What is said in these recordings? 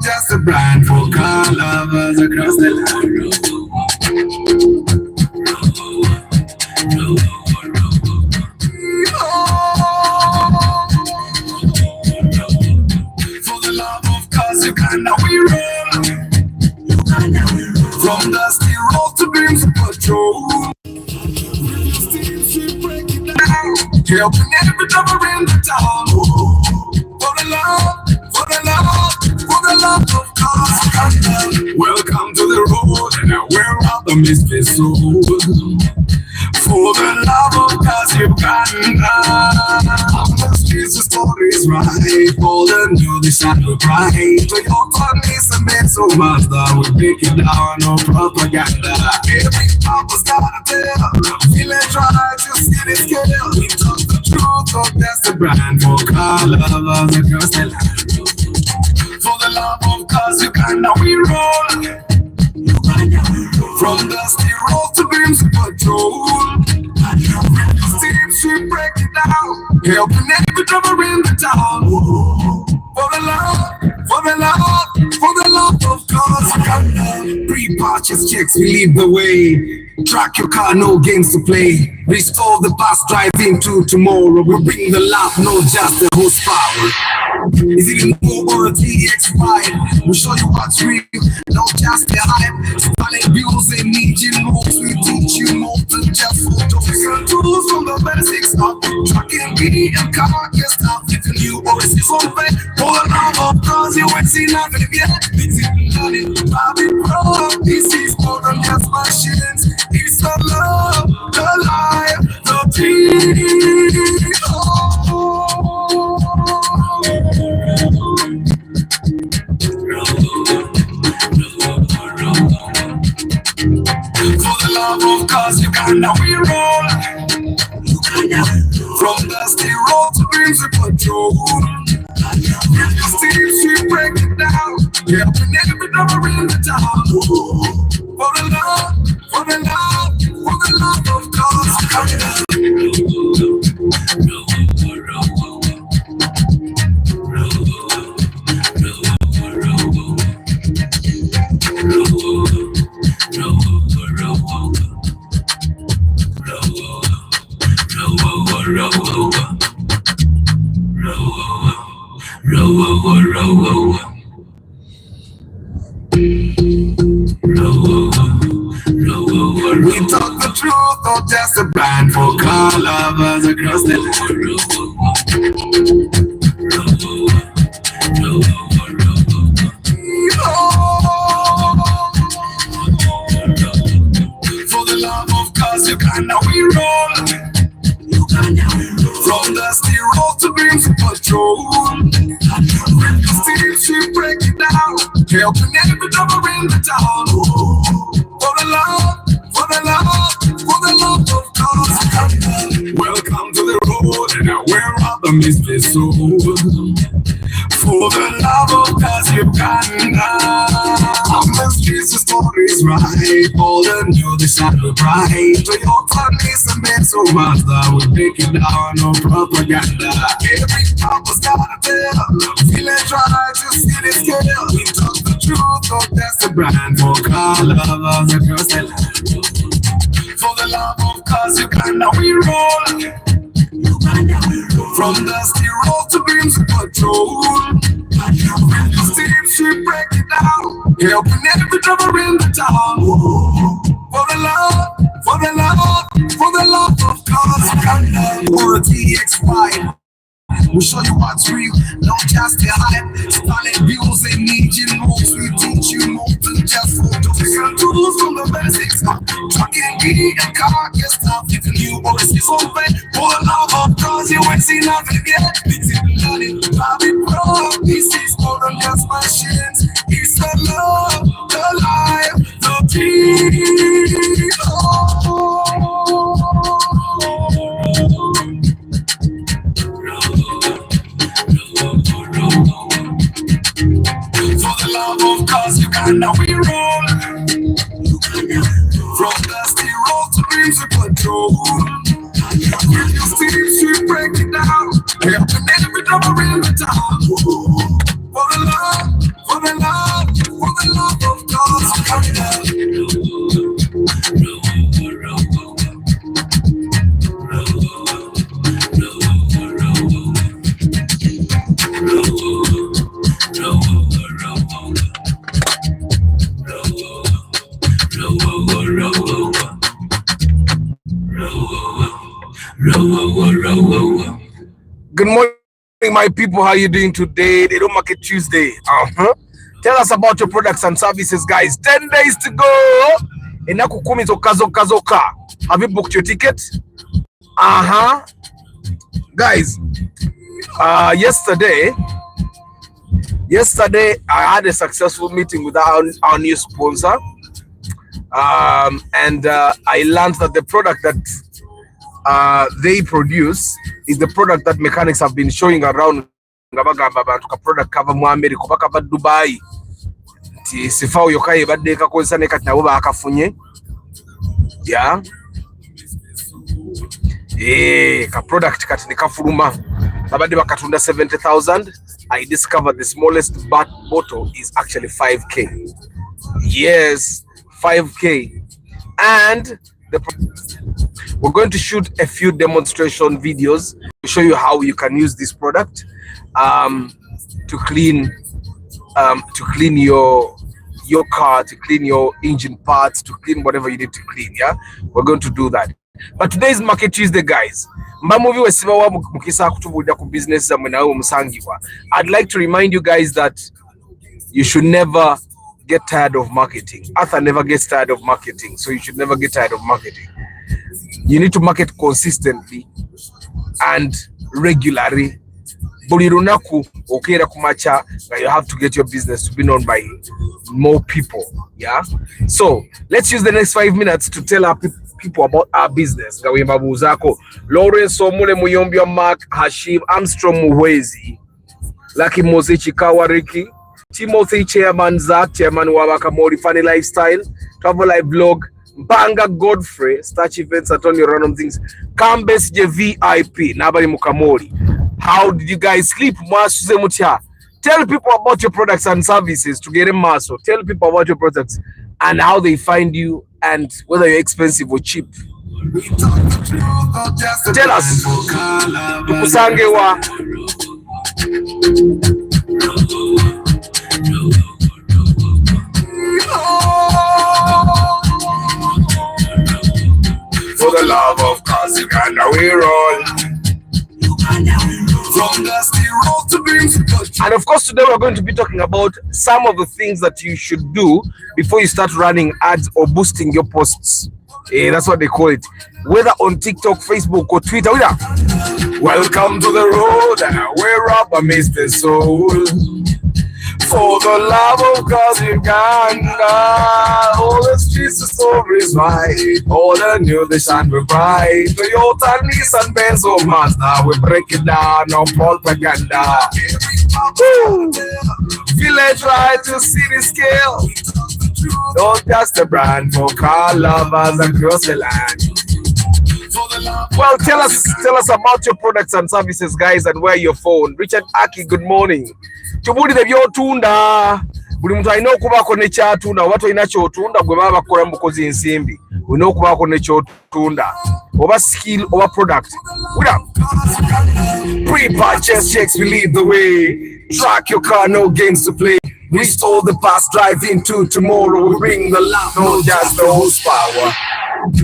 just a brand for car lovers across the land. For the love of cars, Uganda we roll. From dusty road to beams of patrol. Helping every driver in the town. For the love, for the love, for the love of cars. Welcome to the road, and where are the misfits soul? For the love of cars, Uganda. On the streets, the stories right. All the new, they shine so bright. Toyota, Nissan, Benzo, Mazda, we break it down, no propaganda. Every papa's got a tell. Village right, you see the scale. We talk the truth, oh, that's the brand for car lovers across the land. For the love of cars, Uganda, we roll. From dusty road to beams of patrol. Steam, she break it down. Helping every driver in the town. For the love, for the love, for the love of cars. Pre-purchase checks, we lead the way. Track your car, no games to play. Restore the past, drive into tomorrow. We bring the love, not just the horsepower. Is it a move or a TX5? We'll show you what's real, not just the hype. Stunning views and engine moves, we teach you more than just photos. Different tools from the basics up. Trucking, BD and car, your stuff. If you always see something, for the love of cars, you ain't seen nothing yet. It's in learning, Bobby Pro. This is more than just machines. It's the love, the life, the dream. For the love of cars, Uganda we roll. From dusty road to beams of patrol. Steam, she break it down. Helping every driver in the town. For the love, for the love, for the love of cars. We talk the truth, not just a brand for car lovers across the land. For the love of cars, Uganda we roll. From dusty road to beams of patrol. Steam, she break it down. Helping every driver in the town. For the love, for the love, for the love of cars. Welcome to the road, and where are the misfits soul? For the love of cars, Uganda. On the streets, the stories right. All the new, they shine so bright. Toyota, Nissan, Benzo, Mazda, we break it down, no propaganda. Every papa's got a tell. Village right, you see the scale. We talk the truth, oh, that's the brand for car lovers across the land. For the love of cars, Uganda we roll. From dusty road to beams of patrol. Steam, she break it down. Helping every driver in the town. For the love, for the love, for the love of cars. Or a TX5. We'll show you what's real, not just the hype. Stunning views and engine moves, we teach you more than just photos. Different tools from the basics up. Trucking, BD and car, your stuff. If you always see something, for the love of cars, you ain't seen nothing yet. It's in learning, Bobby Pro. This is more than just machines. It's the love, the life, the dream. For the love of cars, Uganda we roll. From dusty road to beams of patrol. Steam, she break it down. Helping every driver in the town. For the love, for the love. Good morning, my people. How you doing today? They don't market Tuesday. Tell us about your products and services, guys. 10 days to go. Enaku kumi zoka. Have you booked your ticket? Guys, yesterday I had a successful meeting with our new sponsor. And I learned that the product that they produce is the product that mechanics have been showing around product cover mu America bakava Dubai ti sifa yokaye badde kakozesa ne kati nabo bakafunye ka product kati ne kafuluma babadde bakatunda 70,000. I discovered the smallest bottle is actually 5k. Yes, 5k. And we're going to shoot a few demonstration videos to show you how you can use this product to clean your car, to clean your engine parts, to clean whatever you need to clean. We're going to do that. But today is Market Tuesday, guys. I'd like to remind you guys that you should never get tired of marketing. Arthur never gets tired of marketing, so you should never get tired of marketing. You need to market consistently and regularly. You have to get your business to be known by more people. So let's use the next 5 minutes to tell our people about our business. Lawrence Omule Muyombia, Mark Hashim, Armstrong Muhwezi, Lucky Mozichi Kawariki, Timothy Chairman Zach, Chairman Wabakamori, Funny Lifestyle, Travel Life Blog, Banga Godfrey, Starch Events, Antonio Random Things, Kambes VIP, Nabari Mukamori. How did you guys sleep? Tell people about your products and services to get a muscle. Tell people about your products and how they find you and whether you're expensive or cheap. Tell us. For the love of cause, Uganda we roll. And of course, today we're going to be talking about some of the things that you should do before you start running ads or boosting your posts. That's what they call it. Whether on TikTok, Facebook, or Twitter. Welcome to the road, we're up amidst the soul. For the love of God, Uganda, all the streets, the stories right. All the new, they shine with bright. Toyota, Nissan, Benz, or Mazda, we break it down, no propaganda. Village right to city scale. Don't just the brand for car lovers across the land. Well, tell us about your products and services, guys, and where your phone. Richard Aki, good morning. Tubulire byotunda buli muntu alina okubaako ne kyatunda oba tolina kyotunda gwe baba bakola mukozi ensimbi olina okubaako ne kyotunda oba skill oba product. Pre-purchase checks will lead the way. Track your car, no games to play. Restore the past, drive into tomorrow. We bring the love, no just the horsepower.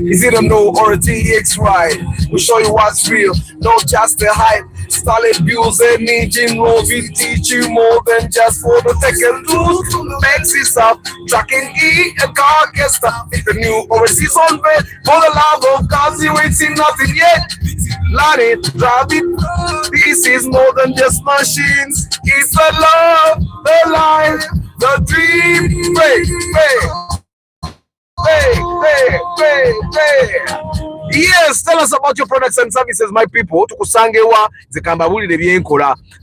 Is it a no or a TX ride? We'll show you what's real, not just the hype. Solid views and engine rolls will teach you more than just for the tech and tools. Maxis up, tracking E, a car gets stuck. The new overseas on bed. For the love of cars, you ain't seen nothing yet. Let it, drive it. This is more than just machines. It's the love, the life, the dream. Yes, tell us about your products and services, my people.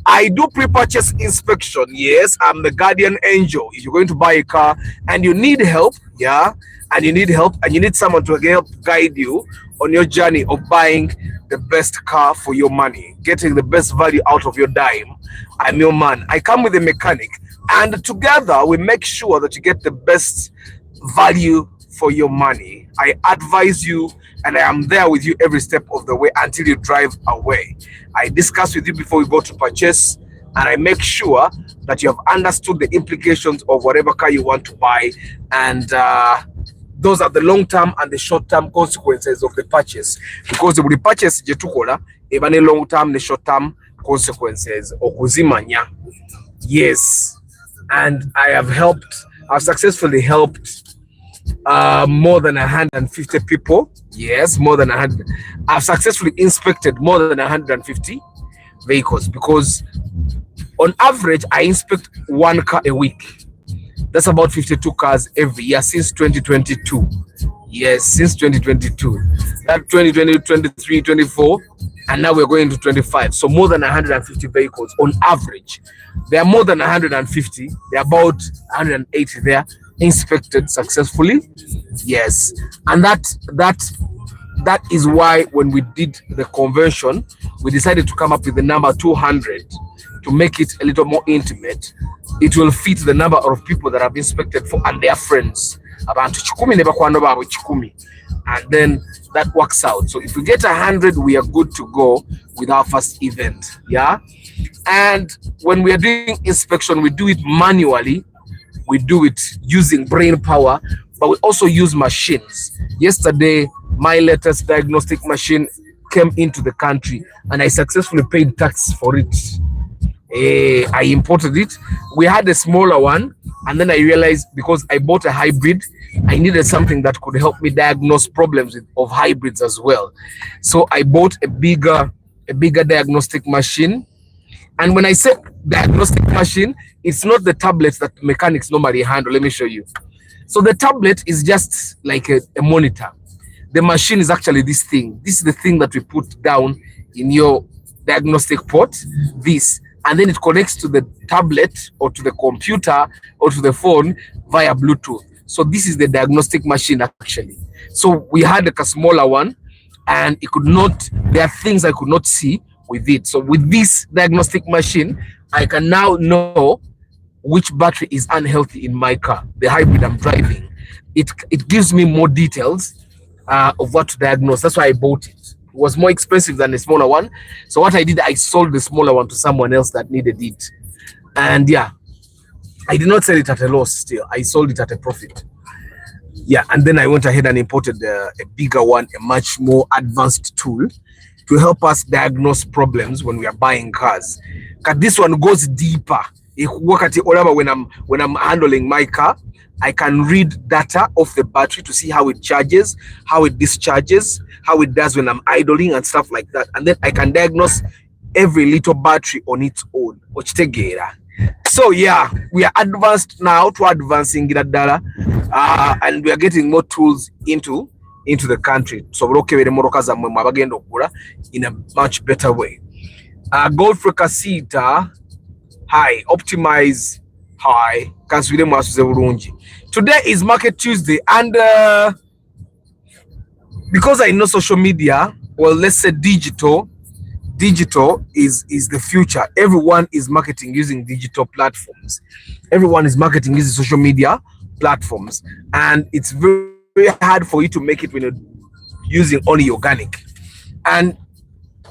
I do pre-purchase inspection. Yes, I'm the guardian angel. If you're going to buy a car and you need help, and you need someone to help guide you on your journey of buying the best car for your money, getting the best value out of your dime, I'm your man. I come with a mechanic, and together we make sure that you get the best value for your money. I advise you, and I am there with you every step of the way until you drive away. I discuss with you before we go to purchase, and I make sure that you have understood the implications of whatever car you want to buy, and those are the long-term and the short-term consequences of the purchase, because the purchase jetukola eba ne long-term ne short-term consequences okuzimanya. Yes, and I've successfully helped more than 150 people. Yes, more than 100. I've successfully inspected more than 150 vehicles, because on average I inspect one car a week. That's about 52 cars every year since 2022. Yes, since 2022. That 2020, 23, 24, and now we're going to 25. So more than 150 vehicles on average. There are more than 150. There are about 180 there inspected successfully. Yes, and that is why when we did the convention, we decided to come up with the number 200 to make it a little more intimate. It will fit the number of people that have inspected for and their friends. Abantu chikumi ne bakwano baabwe chikumi. And then that works out. So if we get 100, we are good to go with our first event. Yeah. And when we are doing inspection, we do it manually. We do it using brain power, but we also use machines. Yesterday, my latest diagnostic machine came into the country and I successfully paid tax for it. I imported it. We had a smaller one, and then I realized because I bought a hybrid, I needed something that could help me diagnose problems of hybrids as well. So I bought a bigger diagnostic machine. And when I say diagnostic machine, it's not the tablets that mechanics normally handle. Let me show you. So the tablet is just like a monitor. The machine is actually this thing. This is the thing that we put down in your diagnostic port. This. And then it connects to the tablet or to the computer or to the phone via Bluetooth. So this is the diagnostic machine actually. So we had like a smaller one, and it could not, there are things I could not see with it. So with this diagnostic machine, I can now know which battery is unhealthy in my car, the hybrid I'm driving. It gives me more details of what to diagnose. That's why I bought it. It was more expensive than the smaller one. So what I did, I sold the smaller one to someone else that needed it. And yeah, I did not sell it at a loss still. I sold it at a profit. Yeah, and then I went ahead and imported a bigger one, a much more advanced tool to help us diagnose problems when we are buying cars. Because this one goes deeper. When I'm handling my car, I can read data of the battery to see how it charges, how it discharges, how it does when I'm idling and stuff like that. And then I can diagnose every little battery on its own. So yeah, we are advanced now to advancing and we are getting more tools into the country. So in a much better way. Gold Casita, hi, optimize, hi, today is Market Tuesday, and because I know social media, well, let's say digital is the future. Everyone is marketing using digital platforms. Everyone is marketing using social media platforms, and it's very, very hard for you to make it when you're using only organic. And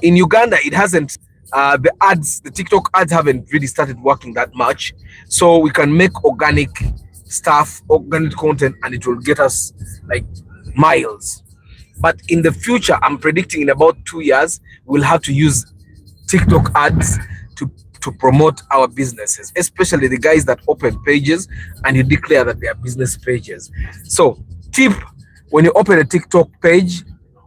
in Uganda, it hasn't. The TikTok ads haven't really started working that much, so we can make organic stuff, organic content, and it will get us like miles. But in the future, I'm predicting in about 2 years, we'll have to use TikTok ads to promote our businesses, especially the guys that open pages and you declare that they are business pages. So tip, when you open a TikTok page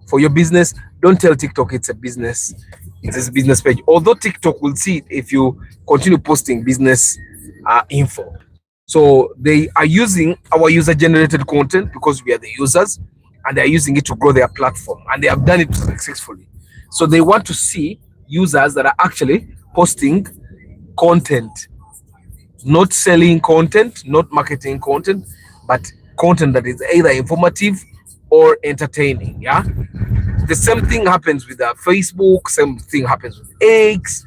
for your business, don't tell TikTok it's a business. It's a business page. Although TikTok will see it if you continue posting business info. So they are using our user-generated content because we are the users, and they are using it to grow their platform, and they have done it successfully. So they want to see users that are actually posting content, not selling content, not marketing content, but content that is either informative or entertaining. Yeah, the same thing happens with Facebook, same thing happens with X.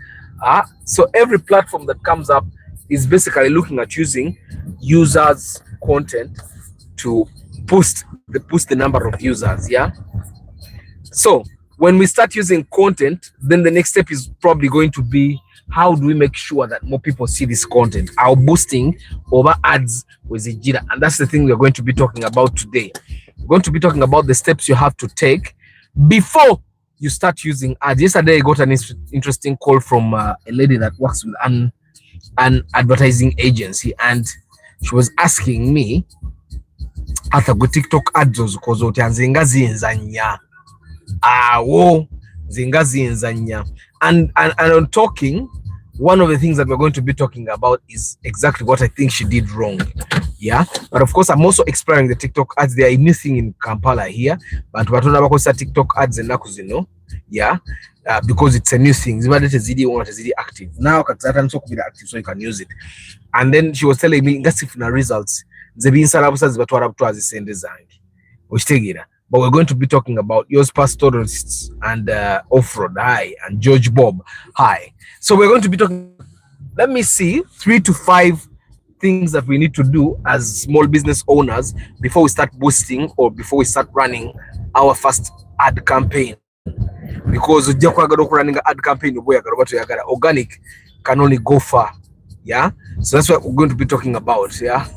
So every platform that comes up is basically looking at using users' content to boost the number of users. Yeah. So when we start using content, then the next step is probably going to be how do we make sure that more people see this content? Our boosting over ads with Ijira. And that's the thing we're going to be talking about today. We're going to be talking about the steps you have to take before you start using ads. Yesterday, I got an interesting call from a lady that works with an advertising agency, and she was asking me, "Ata go TikTok ads because otanzenga zinzanya." Wo zinga zinzanya. And on talking, one of the things that we're going to be talking about is exactly what I think she did wrong. Yeah, but of course, I'm also exploring the TikTok ads. They are anything in Kampala here, but we're talking about TikTok ads and Nakuzino. Yeah, because it's a new thing. It's active now. Active, so you can use it. And then she was telling me, "That's if the results. But we're going to be talking about yours pastoralists and off-road hi and George Bob hi. So we're going to be talking, let me see, 3 to 5 things that we need to do as small business owners before we start boosting or before we start running our first ad campaign. Because running an ad campaign, organic can only go far. Yeah, so that's what we're going to be talking about. Yeah,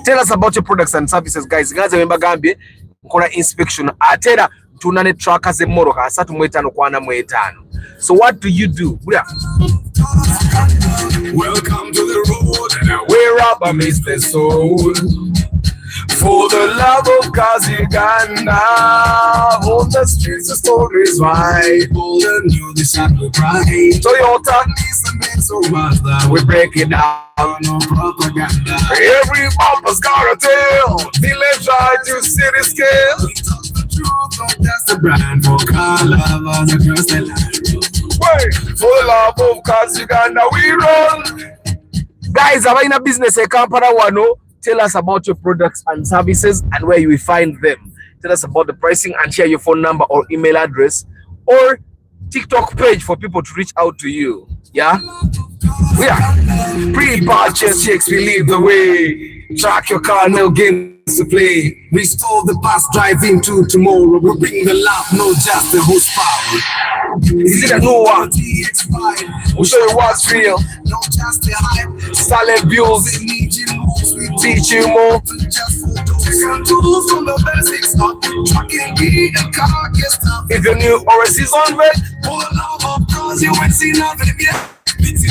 tell us about your products and services, guys. Remember Gambia inspection atera tunane trackers emoroka asatu mwetano kwana mwetano. So what do you do? Welcome to the road where rubber meets the soul. For the love of cars, Uganda, on the streets the stories right. Old and new, this we pride. Toyota, we break it down. No propaganda. Every bumper's got a tail. Village drive to city scale. We talk the truth, but that's the brand for car lovers across the line. Wait, for the love of cars, Uganda, we run. Guys, am I in a business? A Kampala wano. Tell us about your products and services and where you will find them. Tell us about the pricing and share your phone number or email address or TikTok page for people to reach out to you. Yeah? Pre-purchase checks, we lead the way. Track your car, no games to play. Restore the past, drive into tomorrow. We bring the love, no just the horsepower. Is it a new one? We'll show you what's real. No just the hype. Silent bills. Teach you more. If you're new or a season red, you ain't seen nothing yet. This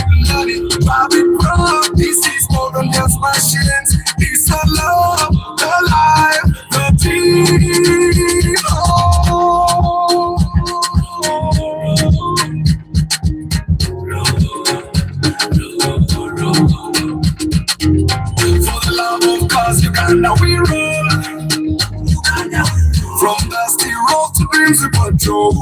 is more than just machines. It's a love, the life, the dream. For the love of cars, Uganda we roll. From dusty road to dreams we patrol.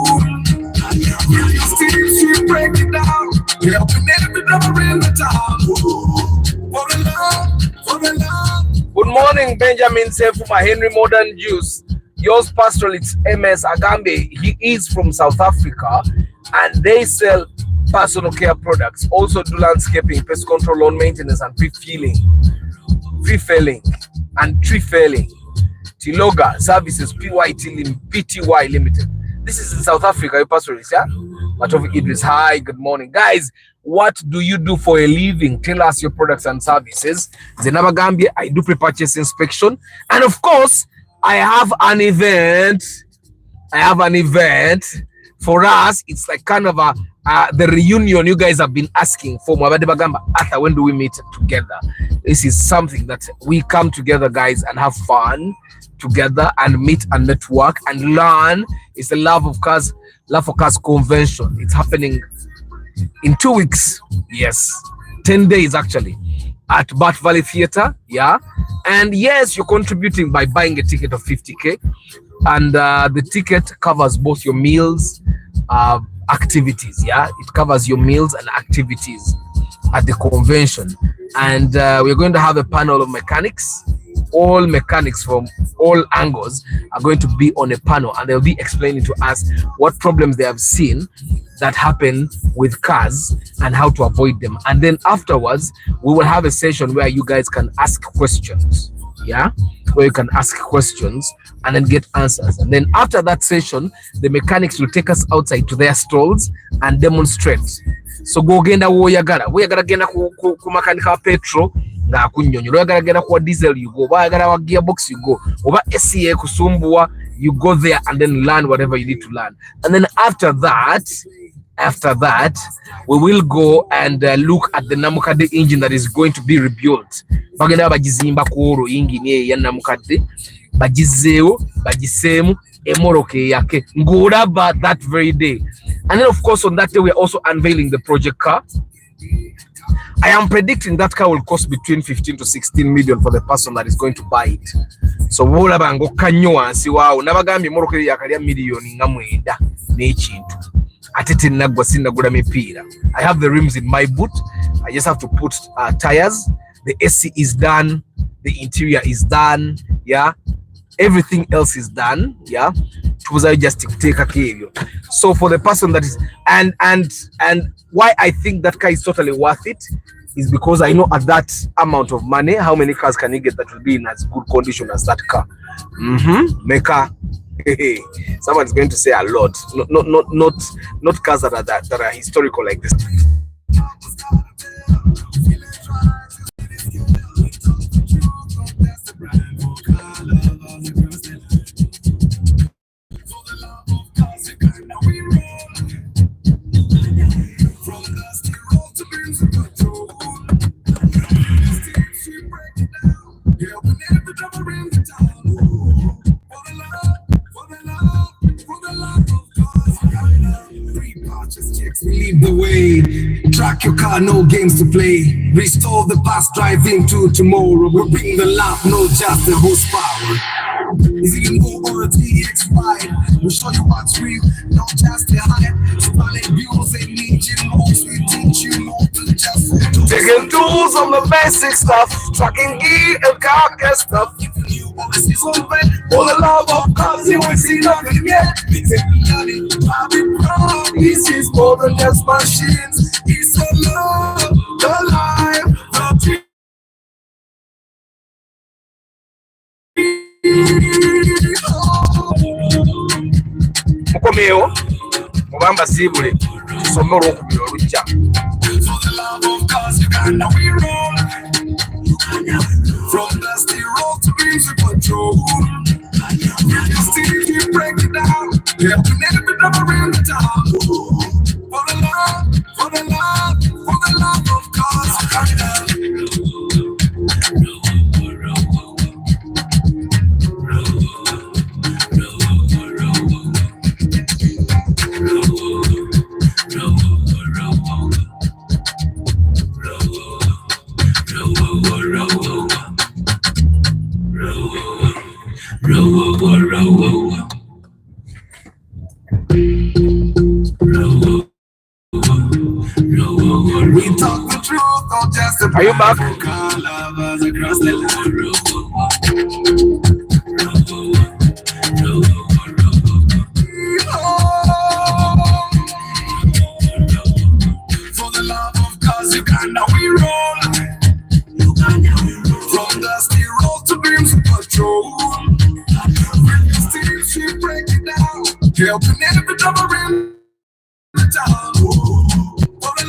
Steams we break it down. We helping every driver in the town. For the love, for the love. Good morning, Benjamin Sefuma, Henry Modern Juice. Yours pastoralist MS Agambe. He is from South Africa and they sell personal care products. Also do landscaping, pest control, lawn maintenance, and pre-felling and tree felling. Tiloga Services PTY Limited. This is in South Africa, your pastoralist, yeah? Matovi Idris, hi, good morning. Guys, what do you do for a living? Tell us your products and services. Zenaba Gambia, I do pre-purchase inspection. And of course, I have an event. For us. It's like kind of the reunion you guys have been asking for. After when do we meet together? This is something that we come together, guys, and have fun together and meet and network and learn. It's the Love for Cars convention. It's happening in 2 weeks. Yes, 10 days actually at Bat Valley Theatre. Yeah, and yes, you're contributing by buying a ticket of 50k, and the ticket covers both your meals, activities. Yeah, it covers your meals and activities at the convention. And we're going to have a panel of mechanics. All mechanics from all angles are going to be on a panel, and they'll be explaining to us what problems they have seen that happen with cars and how to avoid them. And then afterwards, we will have a session where you guys can ask questions. yeah, where you can ask questions and then get answers. And then after that session, the mechanics will take us outside to their stalls and demonstrate. So go genda woyagala genda ku makanika wa petrol nga akunyonyola, oyagala genda ku diesel you go, oyagala wa gearbox you go, oba SCA kusumbuwa you go there and then learn whatever you need to learn. And then after that we will go and look at the namukadde engine that is going to be rebuilt. Bagenda bagizimba ku oro engine ya namukadde bagizeewo bagiseemu emoroka eyake ng'olaba that very day. And then of course on that day we are also unveiling the project car. I am predicting that car will cost between 15 to 16 million for the person that is going to buy it. So wolaba ng'okannyo wansi waawo nabagambye emoroka yakalya miliyoni nga 9 n'ekintu ate tennaggwa sinnagula mipiira. I have the rims in my boot. I just have to put tires. The AC is done, the interior is done, yeah, everything else is done, yeah. Just take a care. So for the person that is and why I think that car is totally worth it is because I know at that amount of money how many cars can you get that will be in as good condition as that car. Maker. Someone's going to say a lot. Not cars that are historical like this. Lead the way, track your car, no games to play. Restore the past, drive into tomorrow. We'll bring the lap, no just the horsepower. Is it more or a TX ride? We'll show you what's real, not just the hype. Spotlight views and engine modes, we teach you more than just taking tools on the basic stuff, tracking gear and carcass stuff. For the love of cars, you ain't seen nothing yet. This is more than just machines. It's a love, the life, the dream. Mukomeo, mubamba sibule, tusome olwokubiri olujja. For the love of cars, Uganda we roll. From dusty road to dreams we control. We still keep breaking down. Helping every drummer in the town. For the love of cars, Uganda. We talk the truth, not just the. Are you back? For the love of cars, Uganda we roll. From dusty road to dreams we control. She break it down, helping every drummer in the town. For the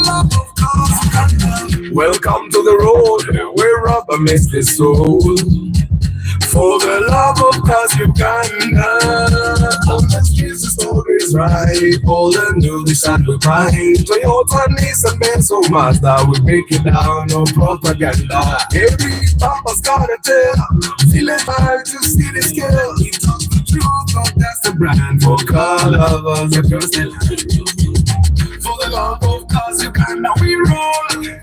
love of cars. Welcome to the road where rubber meets the soul. For the love of cars, Uganda. On the streets the story is right. All the new decide we find. Toyota, Nissan, Benz, or Mazda, we break it down, no propaganda. Every papa's got a tell. Feeling hard to see the scale. He talks the truth, but that's the brand. For car lovers across the land. For the love of cars, Uganda we roll.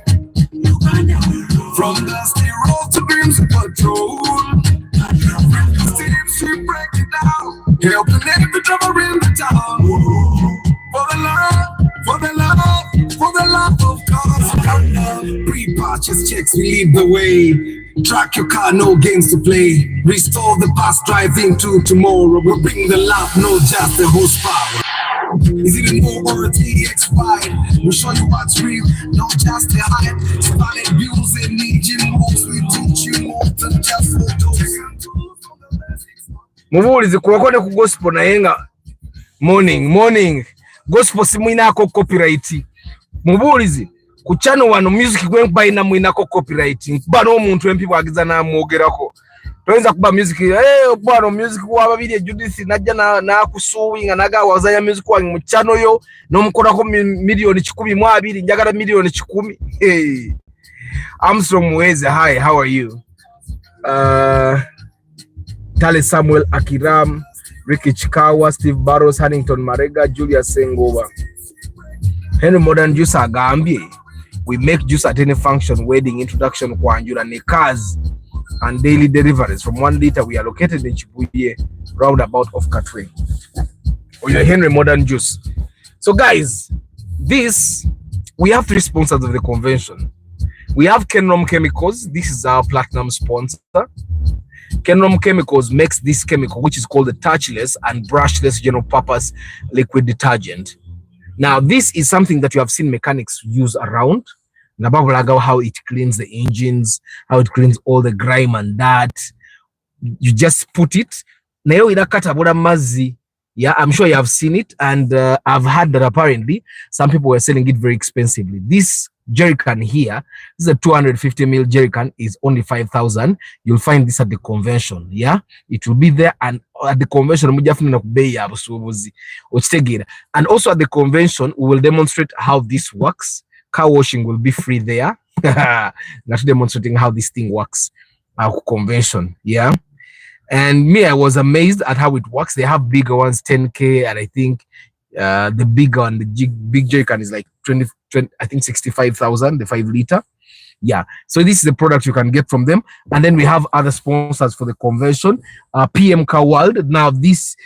From dusty road to dreams we control. We break it down, helping every drummer in the town. For the love of cars. Pre-purchase checks, we lead the way. Track your car, no games to play. Restore the past, drive into tomorrow. We'll bring the lap, no just the horsepower. Is it an warranty expired? We'll show you what's real, not just the hype. Started using Legion moves, we teach you more than just photos. Mubulizi kuwakone ku gospel naye nga morning gospel simuinako copyright. Mubulizi ku channel wano music gwe bayina muinako copyright. Kuba n'omuntu empi bwagiza namwogerako. Toyinza kuba music bwana music wababiri Judith najja na kusuwinga naga wazanya music wangu mu channel yo nomukorako milioni 12 njagala milioni 10. Hey, Armstrong Muweze, hi, how are you? Tale Samuel Akiram, Ricky Chikawa, Steve Barros, Hannington Marega, Julius Sengova. Henry Modern Juice agambye, we make juice at any function, wedding, introduction, kwanjura ne cars and daily deliveries. From 1 liter, we are located in Chibuye, roundabout of Katwe. Or your Henry Modern Juice. So guys, we have 3 sponsors of the convention. We have Kenrom Chemicals. This is our platinum sponsor. Kenrom Chemicals makes this chemical, which is called the touchless and brushless general purpose liquid detergent. Now, this is something that you have seen mechanics use around. How it cleans the engines, how it cleans all the grime and dirt. You just put it. Yeah, I'm sure you have seen it, and I've heard that apparently some people were selling it very expensively. This jerrycan here, this is a 250 ml jerrycan, is only 5,000. You'll find this at the convention. Yeah, it will be there, and at the convention, and also at the convention, we will demonstrate how this works. Car washing will be free there. Not demonstrating how this thing works. Our convention, yeah. And me, I was amazed at how it works. They have bigger ones, 10K, and I think the bigger one, the big jerrycan is like 20, I think 65,000, the 5 liter. Yeah, so this is the product you can get from them. And then we have other sponsors for the convention. PM Car World. Now this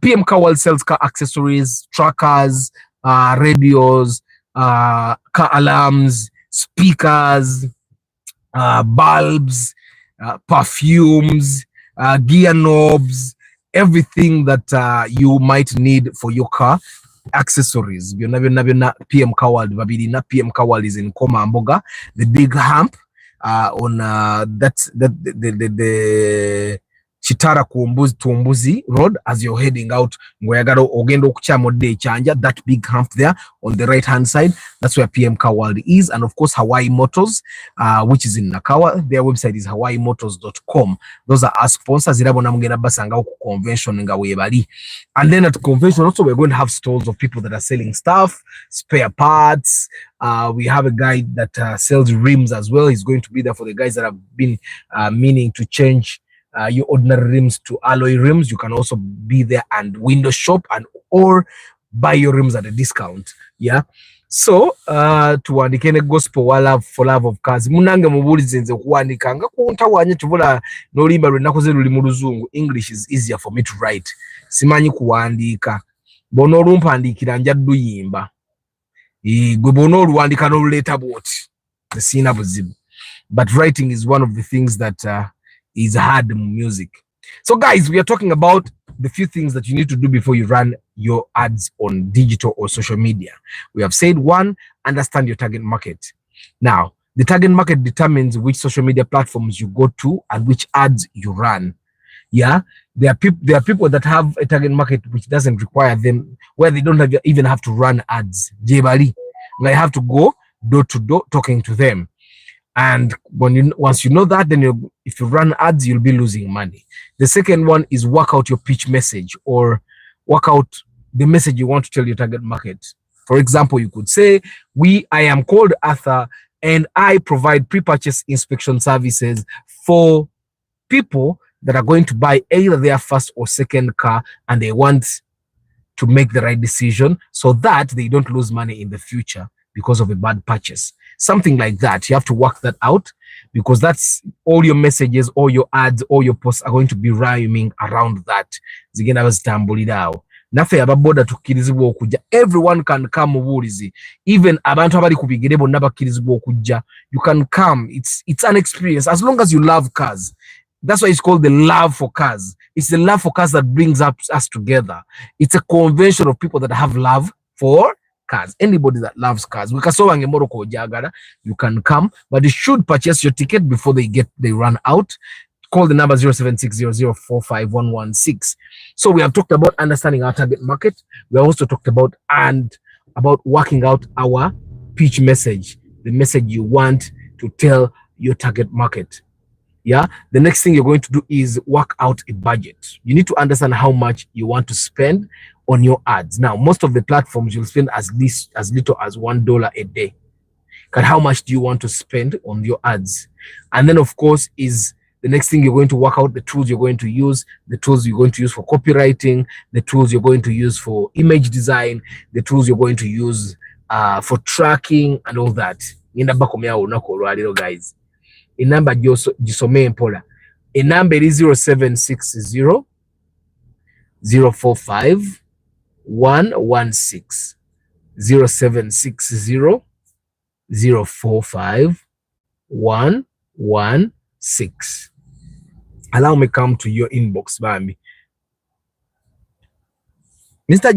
PM Car World sells car accessories, trackers, radios, car alarms, speakers, bulbs, perfumes, gear knobs, everything that you might need for your car. Accessories. PM Car World. PM Car World is in Komamboga. The big hump on the Chitara Tumbuzi Road as you're heading out. That big hump there on the right hand side. That's where PM Car World is. And of course, Hawaii Motors, which is in Nakawa. Their website is hawaiimotors.com. Those are our sponsors. And then at the convention also, we're going to have stalls of people that are selling stuff, spare parts. We have a guy that sells rims as well. He's going to be there for the guys that have been meaning to change your ordinary rims to alloy rims. You can also be there and window shop or buy your rims at a discount. Yeah. So tuwandikene gospel for love of cars. Munange mubulize nze kuwandika nga kuntawanye tubula nolimba lwenakoze luli mu luzungu. English is easier for me to write. Simanyi kuwandika. Bono lumpandikira njaddu yimba. Gwe bono luwandika n'oluleta bwoti. Sina buzibu. But writing is one of the things that is hard in music. So guys, we are talking about the few things that you need to do before you run your ads on digital or social media. We have said 1, understand your target market. Now, the target market determines which social media platforms you go to and which ads you run. Yeah, there are people that have a target market which doesn't require them, where they don't even have to run ads. Jebali, they have to go door to door talking to them. And once you know that, then if you run ads, you'll be losing money. The second one is work out your pitch message, or work out the message you want to tell your target market. For example, you could say, I am called Arthur, and I provide pre-purchase inspection services for people that are going to buy either their first or second car, and they want to make the right decision so that they don't lose money in the future because of a bad purchase. Something like that. You have to work that out, because that's all your messages, all your ads, all your posts are going to be rhyming around that. Everyone can come. Even you can come. It's an experience. As long as you love cars, That's why it's called the love for cars. It's the love for cars that brings us together. It's a convention of people that have love for cars. Anybody that loves cars, you can come, but you should purchase your ticket before they run out. Call the number 0760045116. So we have talked about understanding our target market. We also talked about working out our pitch message, the message you want to tell your target market. Yeah. The next thing you're going to do is work out a budget. You need to understand how much you want to spend on your ads. Now, most of the platforms you'll spend as little as $1 a day. But how much do you want to spend on your ads? And then, of course, is the next thing you're going to work out the tools you're going to use, the tools you're going to use for copywriting, the tools you're going to use for image design, the tools you're going to use for tracking and all that. Guys. A number gisome mpola. A number is 0760 045 116. 0760 045 116. Allow me come to your inbox, Bambi. Mr.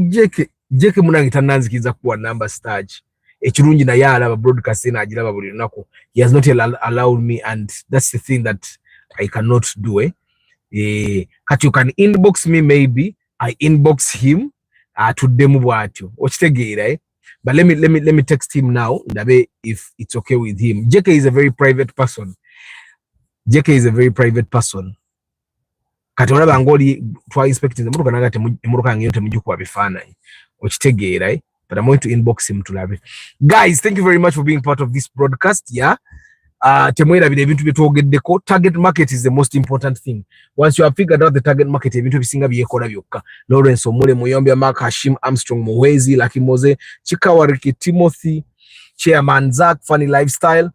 Jake Munangita nanzikiza kuwa number starch. Echirungi na ya alaba broadcasting na ajilaba buli nako. He has not allowed me, and that's the thing that I cannot do. But you can inbox me, maybe I inbox him to demo what you watch the gate, but let me text him now if it's okay with him. JK is a very private person. JK is a very private person. Katora bangoli twa inspecting the muruka nagate muruka ngiyote mujukwa bifana ochitegera, but I'm going to inbox him to love it. Guys, thank you very much for being part of this broadcast. Yeah. Temwera bide bintu bitwogedeko. Target market is the most important thing. Once you have figured out the target market, ebintu bisinga byekora byokka. Lawrence Omule, Muyombe, Mark, Hashim, Armstrong, Muhwezi, Lucky Moze, Chikawariki, Timothy, Chairman Zach, Funny Lifestyle,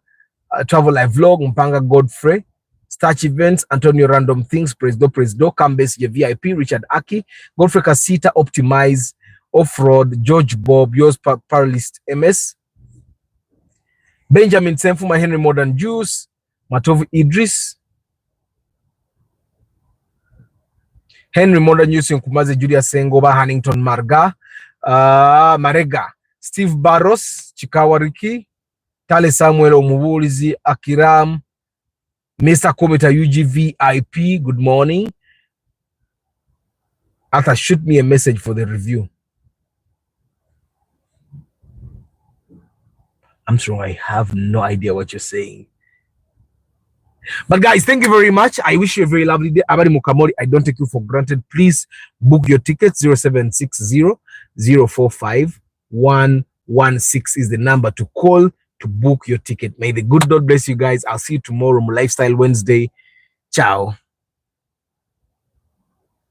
Travel Live Vlog, Mpanga Godfrey, Starch Events, Antonio Random Things, Presdo, Cambes, your VIP, Richard Aki, Godfrey Casita, Optimize, Off-Road, George Bob, yours Paralist MS, Benjamin Senfuma, Henry Modern Juice, Matovu Idris, Henry Modern Juice, Nkumaze Julia Sengoba, Hannington Marga, Marega, Steve Barros, Chikawariki, Tale Samuel Omubulizi, Akiram, Mr. Kometa UGVIP, good morning. Arthur, shoot me a message for the review. I'm sure I have no idea what you're saying. But guys, thank you very much. I wish you a very lovely day. Abari Mukamori, I don't take you for granted. Please book your tickets. 0760 045 116 is the number to call to book your ticket. May the good Lord bless you guys. I'll see you tomorrow on Lifestyle Wednesday. Ciao.